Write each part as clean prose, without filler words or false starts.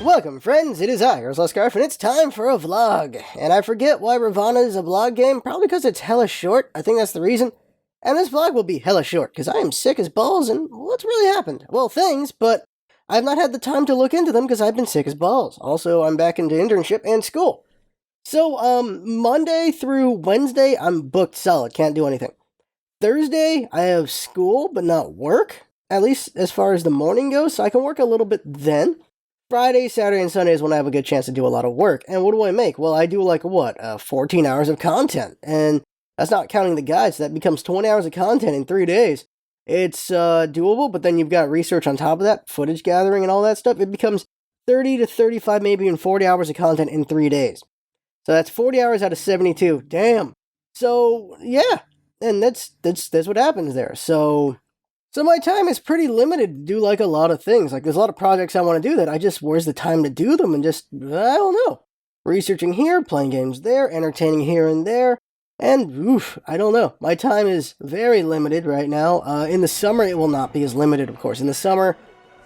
Welcome, friends. It is I, Hi-Rez Studios, and it's time for a vlog. And I forget why Ravana is a vlog game, probably because it's hella short. I think that's the reason. And this vlog will be hella short, because I am sick as balls, and what's really happened? Well, things, but I've not had the time to look into them because I've been sick as balls. Also, I'm back into internship and school. So, Monday through Wednesday, I'm booked solid, can't do anything. Thursday, I have school, but not work, at least as far as the morning goes, so I can work a little bit then. Friday, Saturday, and Sunday is when I have a good chance to do a lot of work. And what do I make? Well, I do 14 hours of content. And that's not counting the guides. So that becomes 20 hours of content in 3 days. It's doable, but then you've got research on top of that, footage gathering and all that stuff. It becomes 30 to 35, maybe even 40 hours of content in 3 days. So that's 40 hours out of 72. Damn. So, yeah. And that's what happens there. So my time is pretty limited to do a lot of things. There's a lot of projects I want to do that where's the time to do them? And I don't know. Researching here, playing games there, entertaining here and there. And, I don't know. My time is very limited right now. In the summer, it will not be as limited, of course. In the summer,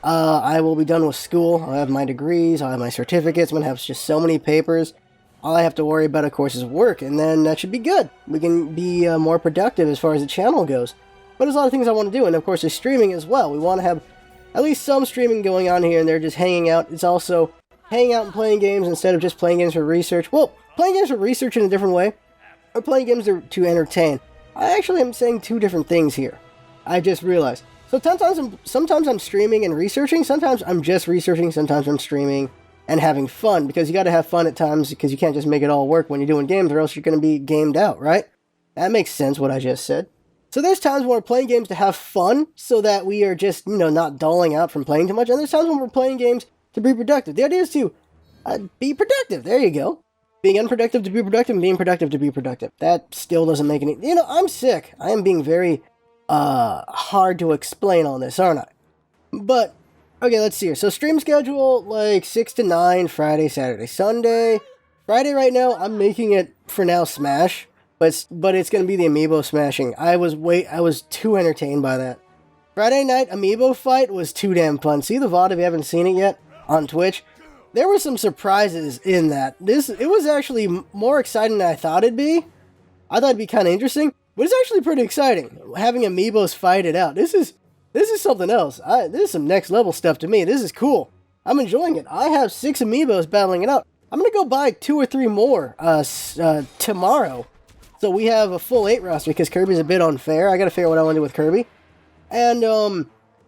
I will be done with school. I'll have my degrees, I'll have my certificates. I'm going to have just so many papers. All I have to worry about, of course, is work. And then that should be good. We can be more productive as far as the channel goes. But there's a lot of things I want to do, and of course there's streaming as well. We want to have at least some streaming going on here and there, just hanging out. It's also hanging out and playing games instead of just playing games for research. Well, playing games for research in a different way, or playing games to entertain. I actually am saying two different things here. I just realized. So sometimes I'm streaming and researching, sometimes I'm just researching, sometimes I'm streaming and having fun, because you got to have fun at times, because you can't just make it all work when you're doing games, or else you're going to be gamed out, right? That makes sense, what I just said. So there's times when we're playing games to have fun, so that we are just, not dulling out from playing too much. And there's times when we're playing games to be productive. The idea is to be productive. There you go. Being unproductive to be productive, and being productive to be productive. That still doesn't make any... I'm sick. I am being very hard to explain on this, aren't I? But, okay, let's see here. So stream schedule, 6 to 9, Friday, Saturday, Sunday. Friday right now, I'm making it, for now, Smash. But it's going to be the amiibo smashing. I was too entertained by that. Friday night amiibo fight was too damn fun. See the VOD if you haven't seen it yet on Twitch? There were some surprises in that. It was actually more exciting than I thought it'd be. I thought it'd be kind of interesting, but it's actually pretty exciting. Having amiibos fight it out. This is something else. This is some next level stuff to me. This is cool. I'm enjoying it. I have 6 amiibos battling it out. I'm going to go buy 2 or 3 more tomorrow. So we have a full 8 roster, because Kirby's a bit unfair. I gotta figure out what I want to do with Kirby. And,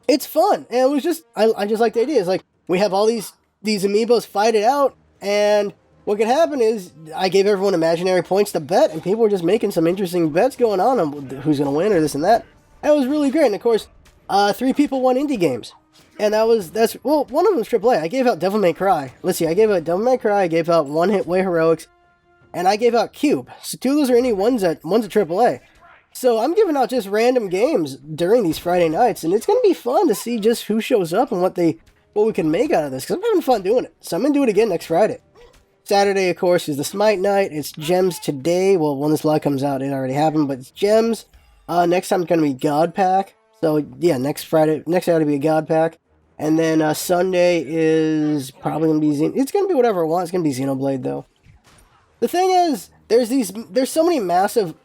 it's fun. And it was just, I just like the idea. It's we have all these amiibos fight it out, and what could happen is, I gave everyone imaginary points to bet, and people were just making some interesting bets going on who's gonna win, or this and that. And it was really great. And of course, 3 people won indie games. And one of them was AAA. I gave out Devil May Cry. Let's see, I gave out Devil May Cry, I gave out One Hit Way Heroics, and I gave out Cube. So 2 of those are indie, one's a AAA. So I'm giving out just random games during these Friday nights, and it's going to be fun to see just who shows up and what we can make out of this, because I'm having fun doing it. So I'm going to do it again next Friday. Saturday, of course, is the Smite night. It's Gems today. Well, when this vlog comes out, it already happened, but it's Gems. Next time it's going to be God Pack. So yeah, next Saturday will be a God Pack. And then Sunday is probably going to be it's going to be whatever I want. It's going to be Xenoblade, though. The thing is, there's so many massive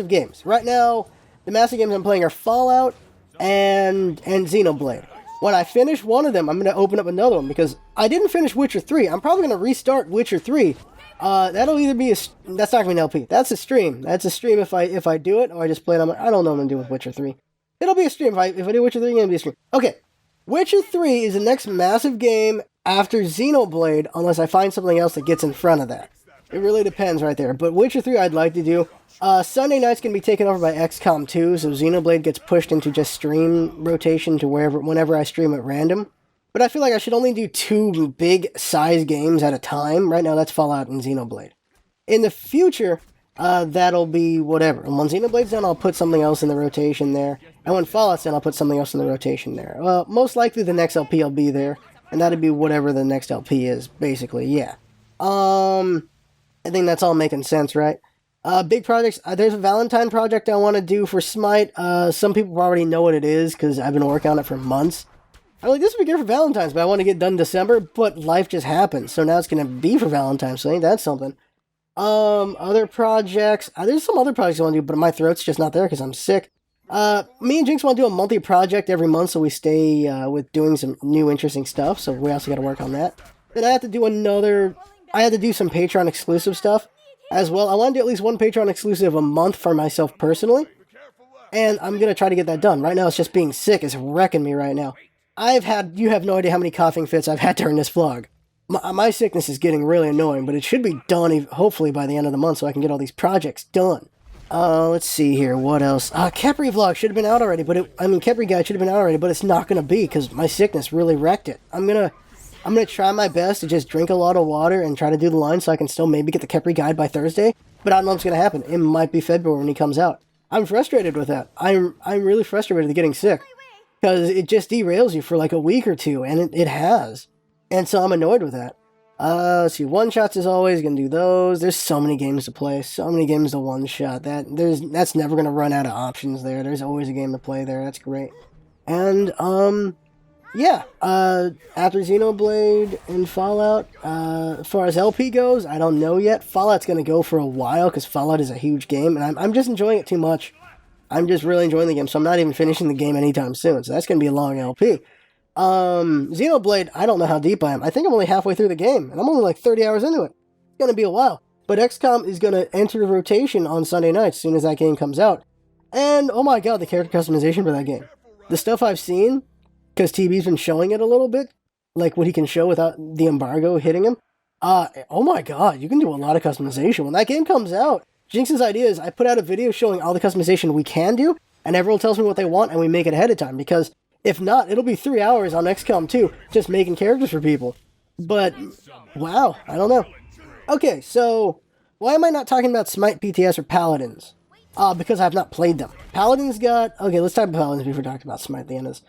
games. Right now, the massive games I'm playing are Fallout and Xenoblade. When I finish one of them, I'm going to open up another one, because I didn't finish Witcher 3. I'm probably going to restart Witcher 3. That'll either be that's not going to be an LP. That's a stream. That's a stream if I do it, or I just play it on I don't know what I'm going to do with Witcher 3. It'll be a stream. If I do Witcher 3, it's going to be a stream. Okay. Witcher 3 is the next massive game after Xenoblade, unless I find something else that gets in front of that. It really depends right there. But Witcher 3 I'd like to do. Sunday night's going to be taken over by XCOM 2, so Xenoblade gets pushed into just stream rotation to whenever I stream at random. But I feel like I should only do 2 big size games at a time. Right now that's Fallout and Xenoblade. In the future, that'll be whatever. And when Xenoblade's done, I'll put something else in the rotation there. And when Fallout's done, I'll put something else in the rotation there. Most likely the next LP will be there. And that'll be whatever the next LP is, basically, yeah. I think that's all making sense, right? Big projects. There's a Valentine project I want to do for Smite. Some people already know what it is, because I've been working on it for months. I'm like, this would be good for Valentine's, but I want to get done in December, but life just happened. So now it's going to be for Valentine's, so ain't that something? Other projects. There's some other projects I want to do, but my throat's just not there because I'm sick. Me and Jinx want to do a monthly project every month, so we stay with doing some new interesting stuff. So we also got to work on that. Then I have to do I had to do some Patreon exclusive stuff as well. I want to do at least one Patreon exclusive a month for myself personally, and I'm gonna try to get that done. Right now, it's just being sick is wrecking me right now. You have no idea how many coughing fits I've had during this vlog. My sickness is getting really annoying, but it should be done hopefully by the end of the month so I can get all these projects done. Let's see here, what else? Kepri vlog should have been out already, but Kepri guide should have been out already, but it's not gonna be because my sickness really wrecked it. I'm gonna try my best to just drink a lot of water and try to do the line so I can still maybe get the Kepri guide by Thursday, but I don't know what's gonna happen. It might be February when he comes out. I'm frustrated with that. I'm really frustrated with getting sick because it just derails you for like a week or two, and it has. And so I'm annoyed with that. Let's see, one-shots as always, gonna do those. There's so many games to play, so many games to one-shot. That's never gonna run out of options there. There's always a game to play there, that's great. And, yeah, after Xenoblade and Fallout, as far as LP goes, I don't know yet. Fallout's gonna go for a while, because Fallout is a huge game, and I'm just enjoying it too much. I'm just really enjoying the game, so I'm not even finishing the game anytime soon, so that's gonna be a long LP. Xenoblade, I don't know how deep I am. I think I'm only halfway through the game, and I'm only like 30 hours into it. It's gonna be a while. But XCOM is gonna enter rotation on Sunday night as soon as that game comes out. And, oh my god, the character customization for that game. The stuff I've seen, because TB's been showing it a little bit, like what he can show without the embargo hitting him. Oh my god, you can do a lot of customization. When that game comes out, Jinx's idea is I put out a video showing all the customization we can do, and everyone tells me what they want, and we make it ahead of time, because if not, it'll be 3 hours on XCOM 2 just making characters for people. But, wow, I don't know. Okay, so, why am I not talking about Smite PTS or Paladins? Because I've not played them. Paladins got... Okay, let's talk about Paladins before we talk about Smite at the end of this.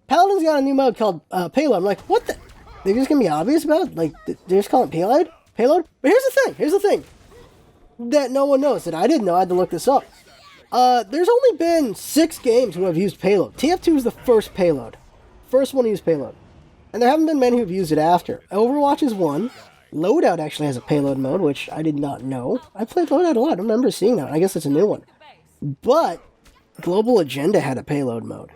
Paladins got a new mode called Payload. I'm like, what the... They're just gonna be obvious about it? Like, they're just calling it Payload? Payload? But here's the thing that no one knows, that I didn't know, I had to look this up. There's only been 6 games who have used Payload. TF2 is the first Payload. First one to use Payload. And there haven't been many who've used it after. Overwatch is one. Loadout actually has a Payload mode, which I did not know. I played Loadout a lot. I don't remember seeing that. I guess it's a new one. But Global Agenda had a Payload mode.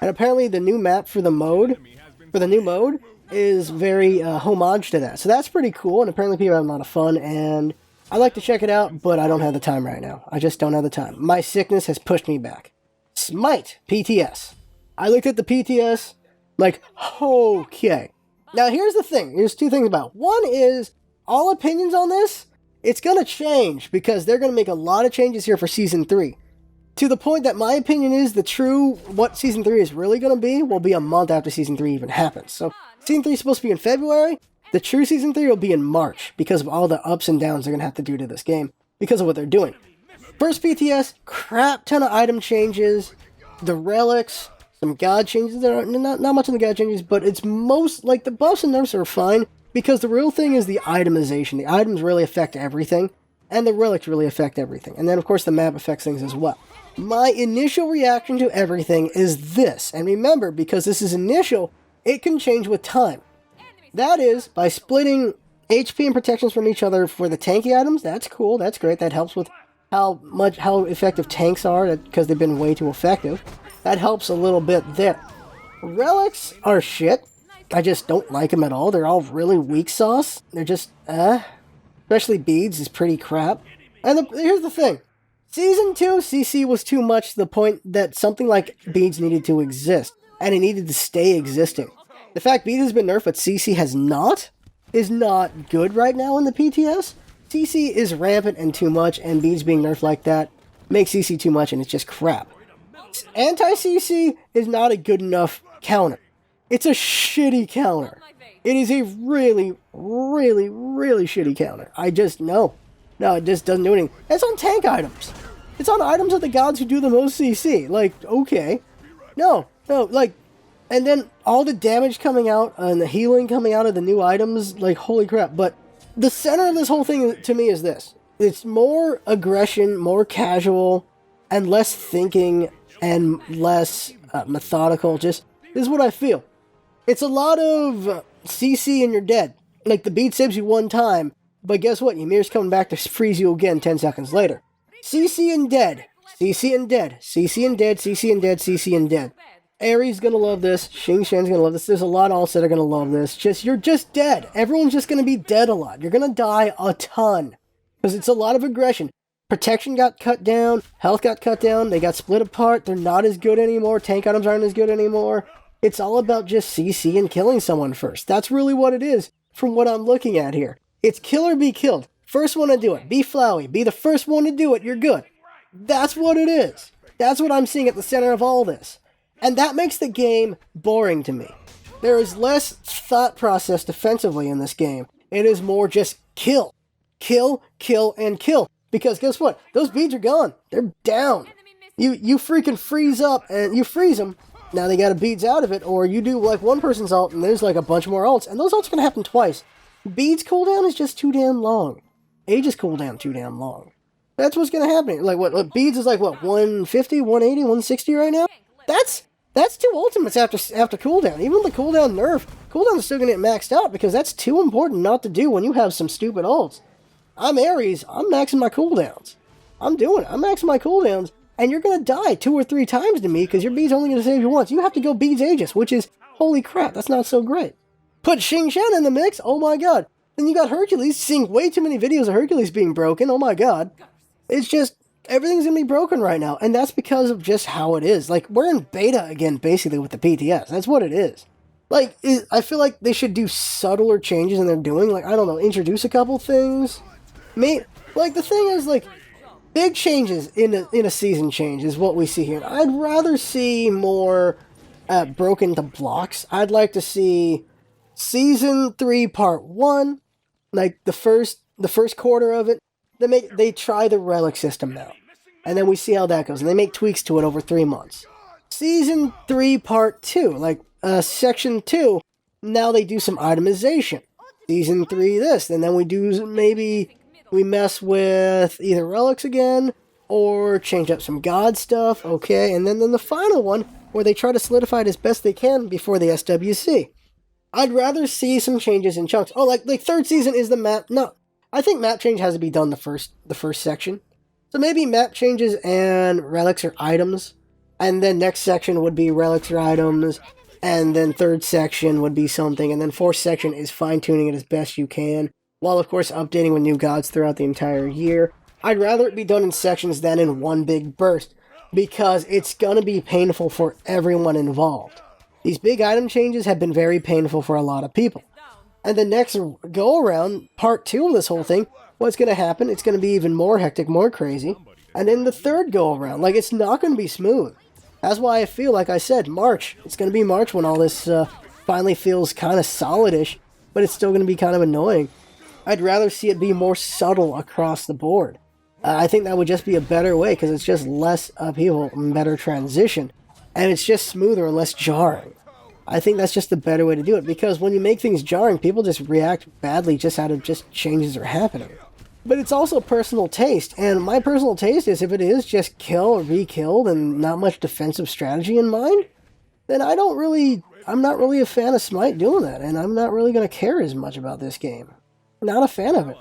And apparently the new map for the new mode, is very homage to that. So that's pretty cool, and apparently people have a lot of fun, and I like to check it out, but I don't have the time right now. I just don't have the time. My sickness has pushed me back. Smite PTS. I looked at the PTS, like, okay. Now here's the thing. Here's 2 things about it. One is, all opinions on this, it's gonna change, because they're gonna make a lot of changes here for Season 3. To the point that my opinion is what Season 3 is really gonna be, will be a month after Season 3 even happens. So, Season 3 is supposed to be in February. The true Season 3 will be in March, because of all the ups and downs they're going to have to do to this game, because of what they're doing. First PTS, crap ton of item changes, the relics, some god changes. There are not much of the god changes, but it's most, like, the buffs and nerfs are fine, because the real thing is the itemization. The items really affect everything, and the relics really affect everything. And then, of course, the map affects things as well. My initial reaction to everything is this, and remember, because this is initial, it can change with time. That is, by splitting HP and protections from each other for the tanky items. That's cool, that's great, that helps with how effective tanks are, because they've been way too effective. That helps a little bit there. Relics are shit. I just don't like them at all. They're all really weak sauce. They're just, especially beads is pretty crap. And here's the thing. Season 2 CC was too much to the point that something like beads needed to exist. And it needed to stay existing. The fact beads has been nerfed, but CC has not, is not good right now in the PTS. CC is rampant and too much, and beads being nerfed like that makes CC too much, and it's just crap. Anti-CC is not a good enough counter. It's a shitty counter. It is a really, really, really shitty counter. I just, no, it just doesn't do anything. It's on tank items. It's on items of the gods who do the most CC. Like, okay. No, like, and then all the damage coming out and the healing coming out of the new items, like, holy crap. But the center of this whole thing to me is this. It's more aggression, more casual, and less thinking, and less methodical. Just, this is what I feel. It's a lot of CC and you're dead. Like, the beat saves you one time, but guess what? Ymir's coming back to freeze you again 10 seconds later. CC and dead. CC and dead. CC and dead. CC and dead. CC and dead. Aries gonna love this. Xing Shan's gonna love this. There's a lot of alts that are gonna love this. You're just dead. Everyone's just gonna be dead a lot. You're gonna die a ton. Because it's a lot of aggression. Protection got cut down. Health got cut down. They got split apart. They're not as good anymore. Tank items aren't as good anymore. It's all about just CC and killing someone first. That's really what it is from what I'm looking at here. It's kill or be killed. First one to do it. Be Flowey. Be the first one to do it. You're good. That's what it is. That's what I'm seeing at the center of all this. And that makes the game boring to me. There is less thought process defensively in this game. It is more just kill. Kill, kill, and kill. Because guess what? Those beads are gone. They're down. You freaking freeze up and you freeze them. Now they got a beads out of it, or you do like one person's ult and there's like a bunch more ults, and those ults are going to happen twice. Beads cooldown is just too damn long. Aegis cooldown too damn long. That's what's going to happen. Like what beads is like what, 150, 180, 160 right now? That's two ultimates after cooldown. Even the cooldown nerf, cooldown is still going to get maxed out because that's too important not to do when you have some stupid ults. I'm Ares, I'm maxing my cooldowns. I'm doing it. I'm maxing my cooldowns. And you're going to die 2 or 3 times to me because your bead's only going to save you once. You have to go beads Aegis, which is, holy crap, that's not so great. Put Xing Shan in the mix, oh my god. Then you got Hercules, seeing way too many videos of Hercules being broken, oh my god. It's just, everything's going to be broken right now. And that's because of just how it is. Like, we're in beta again, basically, with the PTS. That's what it is. Like, I feel like they should do subtler changes than they're doing. Like, I don't know, introduce a couple things. Like, the thing is, like, big changes in a season change is what we see here. I'd rather see more broken to blocks. I'd like to see Season 3 Part 1, like the first quarter of it. They try the relic system now, and then we see how that goes, and they make tweaks to it over 3 months. Season 3 Part 2, like Section 2, now they do some itemization. Season 3 this, and then we mess with either relics again, or change up some god stuff, okay, and then the final one, where they try to solidify it as best they can before the SWC. I'd rather see some changes in chunks. Oh, like third season is the map. No, I think map change has to be done the first section. So maybe map changes and relics or items, and then next section would be relics or items, and then third section would be something, and then fourth section is fine-tuning it as best you can, while of course updating with new gods throughout the entire year. I'd rather it be done in sections than in one big burst, because it's gonna be painful for everyone involved. These big item changes have been very painful for a lot of people. And the next go-around, part 2 of this whole thing, what's gonna happen, it's gonna be even more hectic, more crazy. And then the third go-around, like, it's not gonna be smooth. That's why I feel, like I said, March. It's gonna be March when all this finally feels kind of solid-ish, but it's still gonna be kind of annoying. I'd rather see it be more subtle across the board. I think that would just be a better way, because it's just less upheaval and better transition. And it's just smoother and less jarring. I think that's just the better way to do it, because when you make things jarring, people just react badly just out of just changes are happening. But it's also personal taste, and my personal taste is if it is just kill or be killed and not much defensive strategy in mind, then I'm not really a fan of Smite doing that, and I'm not really going to care as much about this game. Not a fan of it.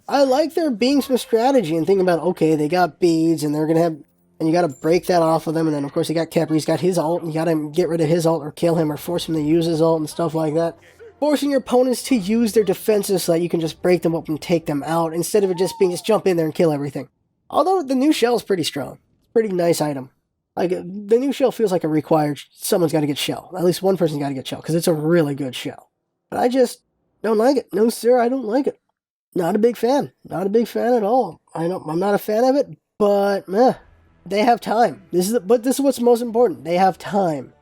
I like there being some strategy and thinking about, okay, they got beads and they're going to have, and you got to break that off of them, and then of course you got Kepri, he's got his ult, and you got to get rid of his ult or kill him or force him to use his ult and stuff like that. Forcing your opponents to use their defenses so that you can just break them up and take them out, instead of it just being just jump in there and kill everything. Although the new shell is pretty strong. Pretty nice item. Like, the new shell feels like a required, someone's got to get shell. At least one person's got to get shell, because it's a really good shell. But I just don't like it. No sir, I don't like it. Not a big fan. Not a big fan at all. I'm not a fan of it, but they have time. This is what's most important. They have time.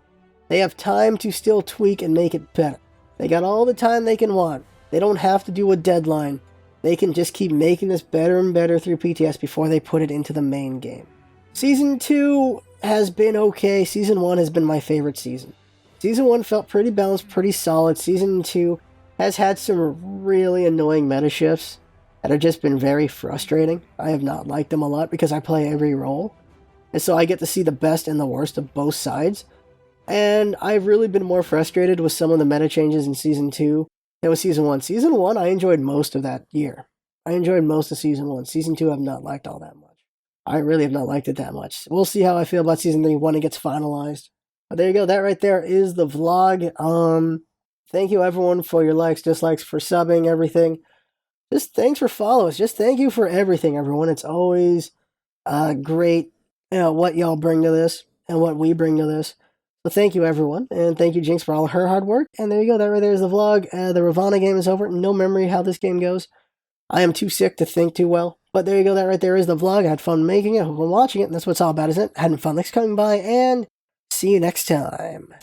They have time to still tweak and make it better. They got all the time they can want. They don't have to do a deadline. They can just keep making this better and better through PTS before they put it into the main game. Season 2 has been okay. Season 1 has been my favorite season. Season 1 felt pretty balanced, pretty solid. Season 2 has had some really annoying meta shifts that have just been very frustrating. I have not liked them a lot because I play every role. And so I get to see the best and the worst of both sides. And I've really been more frustrated with some of the meta changes in Season 2 than with Season 1. Season 1, I enjoyed most of that year. I enjoyed most of Season 1. Season 2, I've not liked all that much. I really have not liked it that much. We'll see how I feel about Season 3 when it gets finalized. But there you go. That right there is the vlog. Thank you, everyone, for your likes, dislikes, for subbing, everything. Just thanks for following us. Just thank you for everything, everyone. It's always great, what y'all bring to this and what we bring to this. So thank you, everyone, and thank you, Jinx, for all her hard work. And there you go. That right there is the vlog. The Ravana game is over. No memory how this game goes. I am too sick to think too well. But there you go. That right there is the vlog. I had fun making it. Hope I'm watching it. And that's what it's all about, isn't it? Having fun. Thanks for coming by, and see you next time.